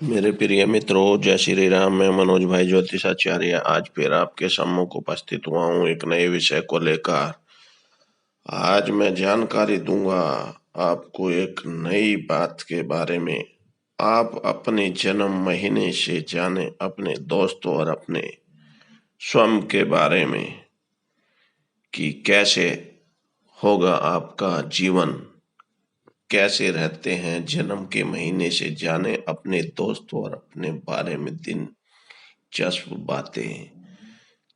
मेरे प्रिय मित्रों, जय श्री राम। मैं मनोज भाई ज्योतिषाचार्य आज फिर आपके सम्मुख उपस्थित हुआ हूँ एक नए विषय को लेकर। आज मैं जानकारी दूंगा आपको एक नई बात के बारे में। आप अपने जन्म महीने से जाने अपने दोस्तों और अपने स्वयं के बारे में कि कैसे होगा आपका जीवन, कैसे रहते हैं जन्म के महीने से जाने अपने दोस्तों और अपने बारे में दिलचस्प बातें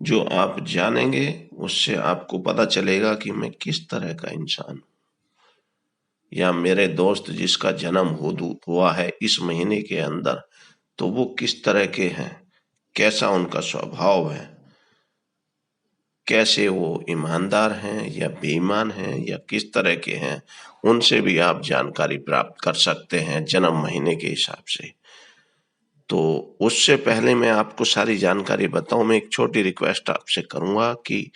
जो आप जानेंगे उससे आपको पता चलेगा कि मैं किस तरह का इंसान हूं, या मेरे दोस्त जिसका जन्म हुआ है इस महीने के अंदर तो वो किस तरह के हैं, कैसा उनका स्वभाव है, कैसे वो ईमानदार हैं या बेईमान हैं या किस तरह के हैं, उनसे भी आप जानकारी प्राप्त कर सकते हैं जन्म महीने के हिसाब से। तो उससे पहले मैं आपको सारी जानकारी बताऊं, मैं एक छोटी रिक्वेस्ट आपसे करूंगा कि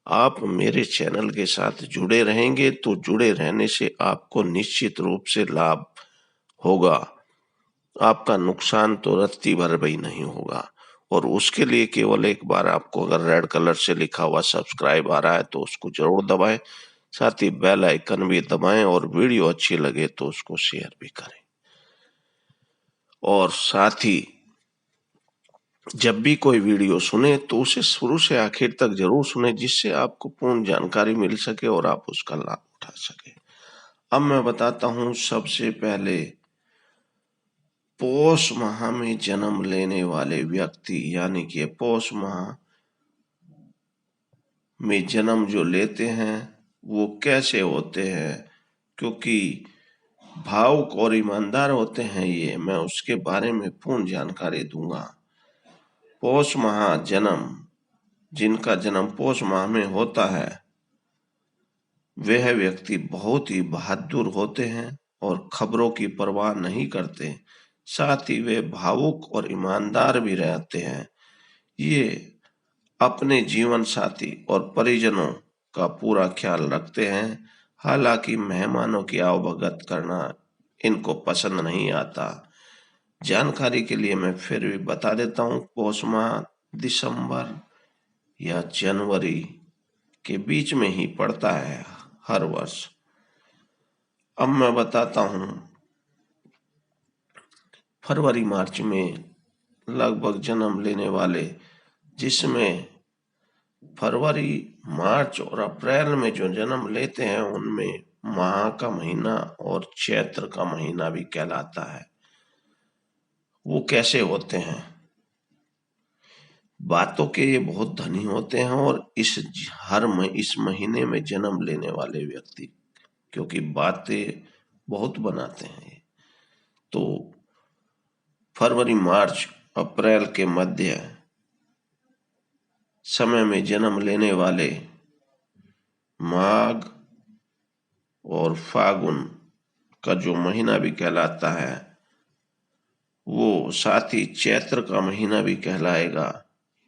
आप मेरे चैनल के साथ जुड़े रहेंगे तो जुड़े रहने से आपको निश्चित रूप से लाभ होगा, आपका नुकसान तो रत्ती भर भी नहीं होगा। और उसके लिए केवल एक बार आपको अगर रेड कलर से लिखा हुआ सब्सक्राइब आ रहा है तो उसको जरूर दबाएं, साथ ही बेल आइकन भी दबाएं और वीडियो अच्छी लगे तो उसको शेयर भी करें। और साथ ही जब भी कोई वीडियो सुने तो उसे शुरू से आखिर तक जरूर सुने, जिससे आपको पूर्ण जानकारी मिल सके और आप उसका लाभ उठा सके। अब मैं बताता हूं सबसे पहले पौष माह में जन्म लेने वाले व्यक्ति, यानी कि पौष माह में जन्म जो लेते हैं वो कैसे होते हैं, क्योंकि भावुक और ईमानदार होते हैं ये, मैं उसके बारे में पूर्ण जानकारी दूंगा। पौष माह जन्म, जिनका जन्म पौष माह में होता है वह व्यक्ति बहुत ही बहादुर होते हैं और खबरों की परवाह नहीं करते, साथ ही वे भावुक और ईमानदार भी रहते हैं। ये अपने जीवन साथी और परिजनों का पूरा ख्याल रखते हैं, हालांकि मेहमानों की आवभगत करना इनको पसंद नहीं आता। जानकारी के लिए मैं फिर भी बता देता हूँ, पौष माह दिसंबर या जनवरी के बीच में ही पड़ता है हर वर्ष। अब मैं बताता हूँ फरवरी मार्च में लगभग जन्म लेने वाले, जिसमें फरवरी मार्च और अप्रैल में जो जन्म लेते हैं उनमें माह का महीना और चैत्र का महीना भी कहलाता है। वो कैसे होते हैं? बातों के ये बहुत धनी होते हैं और इस महीने में जन्म लेने वाले व्यक्ति, क्योंकि बातें बहुत बनाते हैं, तो फरवरी मार्च अप्रैल के मध्य समय में जन्म लेने वाले माघ और फागुन का जो महीना भी कहलाता है वो साथ ही चैत्र का महीना भी कहलाएगा,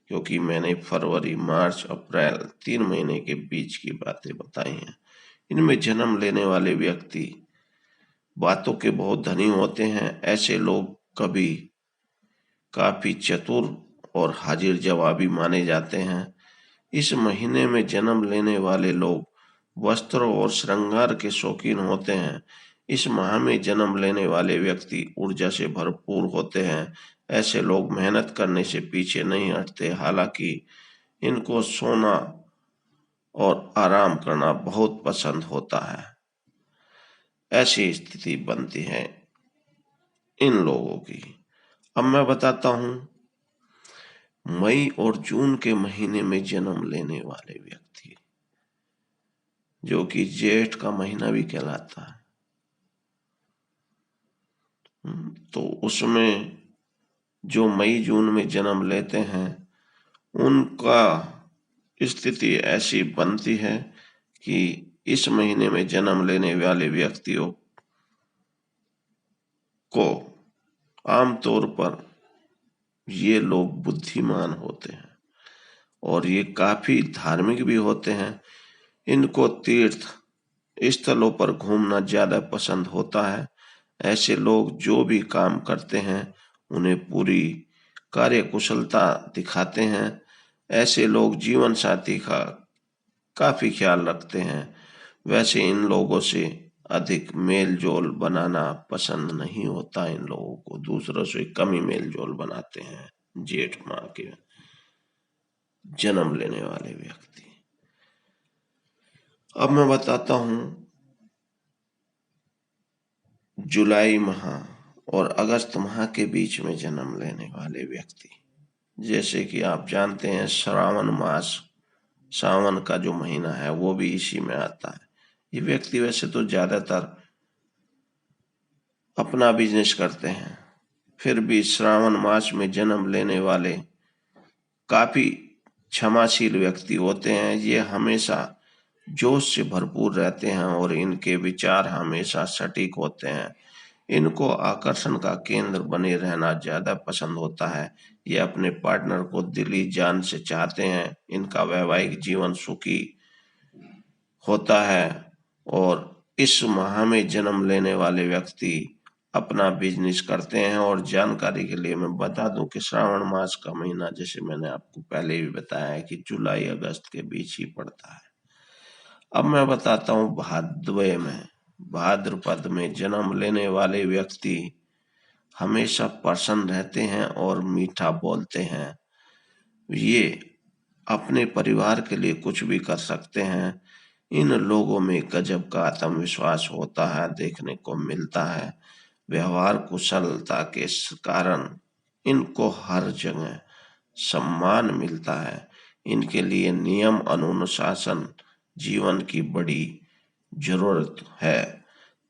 क्योंकि मैंने फरवरी मार्च अप्रैल 3 महीने के बीच की बातें बताई हैं। इनमें जन्म लेने वाले व्यक्ति बातों के बहुत धनी होते हैं। ऐसे लोग कभी काफी चतुर और हाजिर जवाबी माने जाते हैं। इस महीने में जन्म लेने वाले लोग वस्त्रों और श्रृंगार के शौकीन होते हैं। इस माह में जन्म लेने वाले व्यक्ति ऊर्जा से भरपूर होते हैं। ऐसे लोग मेहनत करने से पीछे नहीं हटते, हालांकि इनको सोना और आराम करना बहुत पसंद होता है। ऐसी स्थिति बनती है इन लोगों की। अब मैं बताता हूं मई और जून के महीने में जन्म लेने वाले व्यक्ति, जो कि जेठ का महीना भी कहलाता है। तो उसमें जो मई जून में जन्म लेते हैं उनका स्थिति ऐसी बनती है कि इस महीने में जन्म लेने वाले व्यक्तियों को आमतौर पर ये लोग बुद्धिमान होते हैं और ये काफी धार्मिक भी होते हैं। इनको तीर्थ स्थलों पर घूमना ज्यादा पसंद होता है। ऐसे लोग जो भी काम करते हैं उन्हें पूरी कार्य कुशलता दिखाते हैं। ऐसे लोग जीवन साथी का काफी ख्याल रखते हैं। वैसे इन लोगों से अधिक मेल जोल बनाना पसंद नहीं होता। इन लोगों को दूसरों से कम ही मेल जोल बनाते हैं जेठ माह के जन्म लेने वाले व्यक्ति। अब मैं बताता हूं जुलाई माह और अगस्त माह के बीच में जन्म लेने वाले व्यक्ति। जैसे कि आप जानते हैं श्रावण मास, सावन का जो महीना है वो भी इसी में आता है। ये व्यक्ति वैसे तो ज्यादातर अपना बिजनेस करते हैं, फिर भी श्रावण मास में जन्म लेने वाले काफी क्षमाशील व्यक्ति होते हैं। ये हमेशा जोश से भरपूर रहते हैं और इनके विचार हमेशा सटीक होते हैं। इनको आकर्षण का केंद्र बने रहना ज्यादा पसंद होता है। ये अपने पार्टनर को दिली जान से चाहते हैं। इनका वैवाहिक जीवन सुखी होता है। और इस माह में जन्म लेने वाले व्यक्ति अपना बिजनेस करते हैं। और जानकारी के लिए मैं बता दूं कि श्रावण मास का महीना, जैसे मैंने आपको पहले भी बताया है, कि जुलाई अगस्त के बीच ही पड़ता है। अब मैं बताता हूँ भादवे में, भाद्रपद में जन्म लेने वाले व्यक्ति हमेशा प्रसन्न रहते हैं और मीठा बोलते हैं। ये अपने परिवार के लिए कुछ भी कर सकते हैं। इन लोगों में गजब का आत्मविश्वास होता है, देखने को मिलता है। व्यवहार कुशलता के कारण इनको हर जगह सम्मान मिलता है। इनके लिए नियम अनुशासन जीवन की बड़ी जरूरत है।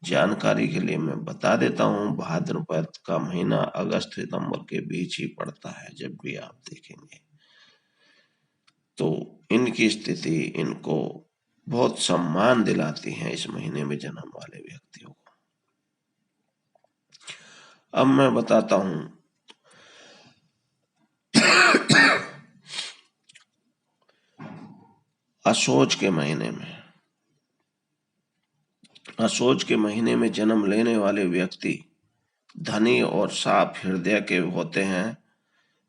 जानकारी के लिए मैं बता देता हूँ भाद्रपद का महीना अगस्त सितंबर के बीच ही पड़ता है। जब भी आप देखेंगे तो इनकी स्थिति इनको बहुत सम्मान दिलाती है इस महीने में जन्म वाले व्यक्तियों को। अब मैं बताता हूं असोज के महीने में, असोज के महीने में जन्म लेने वाले व्यक्ति धनी और साफ हृदय के होते हैं।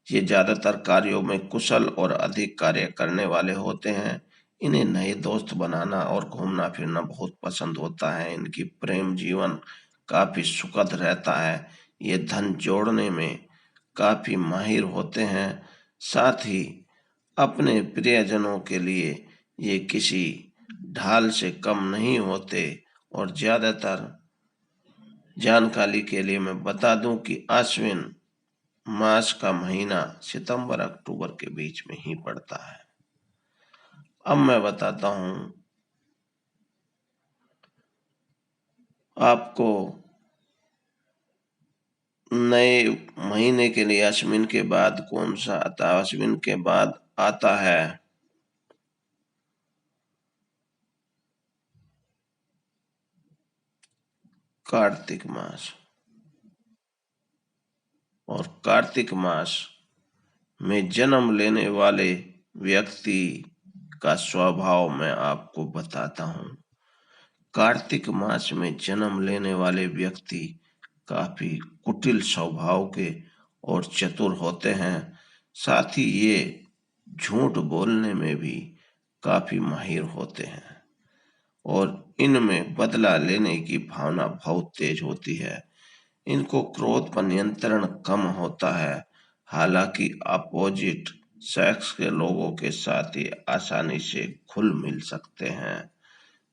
ये ज्यादातर कार्यों में कुशल और अधिक कार्य करने वाले होते हैं। इन्हें नए दोस्त बनाना और घूमना फिरना बहुत पसंद होता है। इनकी प्रेम जीवन काफी सुखद रहता है। ये धन जोड़ने में काफी माहिर होते हैं। साथ ही अपने प्रियजनों के लिए ये किसी ढाल से कम नहीं होते। और ज्यादातर जानकारी के लिए मैं बता दूं कि अश्विन मास का महीना सितंबर अक्टूबर के बीच में ही पड़ता है। अब मैं बताता हूं आपको नए महीने के लिए अश्विन के बाद कौन सा आता है। अश्विन के बाद आता है कार्तिक मास। और कार्तिक मास में जन्म लेने वाले व्यक्ति का स्वभाव मैं आपको बताता हूं। कार्तिक मास में जन्म लेने वाले व्यक्ति काफी कुटिल स्वभाव के और चतुर होते हैं। साथ ही ये झूठ बोलने में भी काफी माहिर होते हैं। और इनमें बदला लेने की भावना बहुत तेज होती है। इनको क्रोध पर नियंत्रण कम होता है। हालांकि अपोजिट सेक्स के लोगों के साथ ही आसानी से घुल मिल सकते हैं।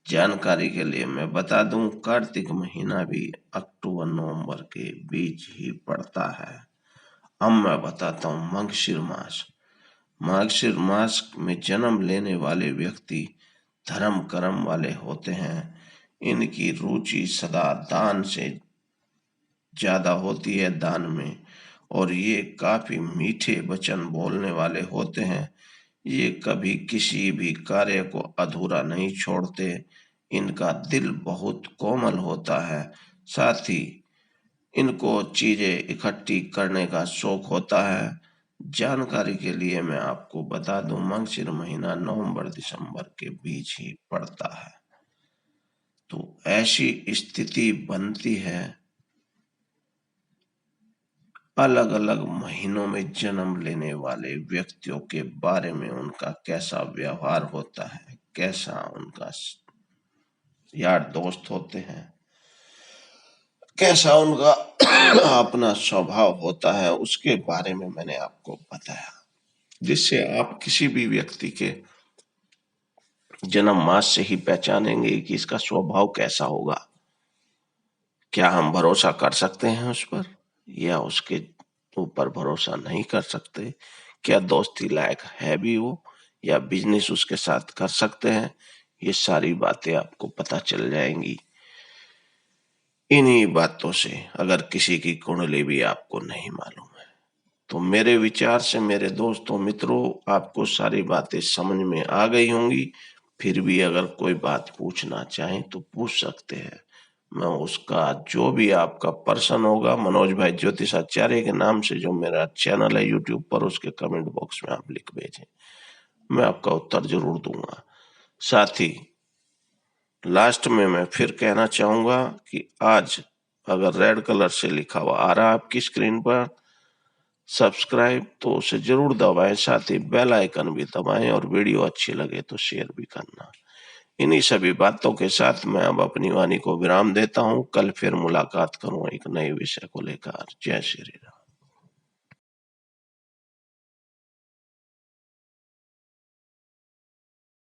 जानकारी के लिए मैं बता दूं कार्तिक महीना भी अक्टूबर नवंबर के बीच ही पड़ता है। अब मैं बताता हूँ मार्गशीर मास। मार्गशीर मास में जन्म लेने वाले व्यक्ति धर्म कर्म वाले होते हैं। इनकी रुचि सदा दान से ज्यादा होती है, दान में। और ये काफी मीठे वचन बोलने वाले होते हैं। ये कभी किसी भी कार्य को अधूरा नहीं छोड़ते। इनका दिल बहुत कोमल होता है। साथ ही इनको चीजें इकट्ठी करने का शौक होता है। जानकारी के लिए मैं आपको बता दूं मार्गशीर महीना नवंबर दिसंबर के बीच ही पड़ता है। तो ऐसी स्थिति बनती है अलग अलग महीनों में जन्म लेने वाले व्यक्तियों के बारे में उनका कैसा व्यवहार होता है, कैसा उनका यार दोस्त होते हैं, कैसा उनका अपना स्वभाव होता है, उसके बारे में मैंने आपको बताया, जिससे आप किसी भी व्यक्ति के जन्म मास से ही पहचानेंगे कि इसका स्वभाव कैसा होगा। क्या हम भरोसा कर सकते हैं उस पर या उसके ऊपर भरोसा नहीं कर सकते? क्या दोस्ती लायक है भी वो या बिजनेस उसके साथ कर सकते हैं? ये सारी बातें आपको पता चल जाएंगी इन्हीं बातों से। अगर किसी की कुंडली भी आपको नहीं मालूम है तो मेरे विचार से मेरे दोस्तों मित्रों आपको सारी बातें समझ में आ गई होंगी। फिर भी अगर कोई बात पूछना चाहें तो पूछ सकते हैं। मैं उसका जो भी आपका पर्सन होगा, मनोज भाई ज्योतिषाचार्य के नाम से जो मेरा चैनल है यूट्यूब पर, उसके कमेंट बॉक्स में आप लिख भेजें, मैं आपका उत्तर जरूर दूंगा। साथ ही लास्ट में मैं फिर कहना चाहूंगा कि आज अगर रेड कलर से लिखा हुआ आ रहा है आपकी स्क्रीन पर सब्सक्राइब, तो उसे जरूर दबाएं, साथ ही बेल आइकन भी दबाएं और वीडियो अच्छी लगे तो शेयर भी करना। इन्हीं सभी बातों के साथ मैं अब अपनी वाणी को विराम देता हूं। कल फिर मुलाकात करूं एक नए विषय को लेकर। जय श्री राम।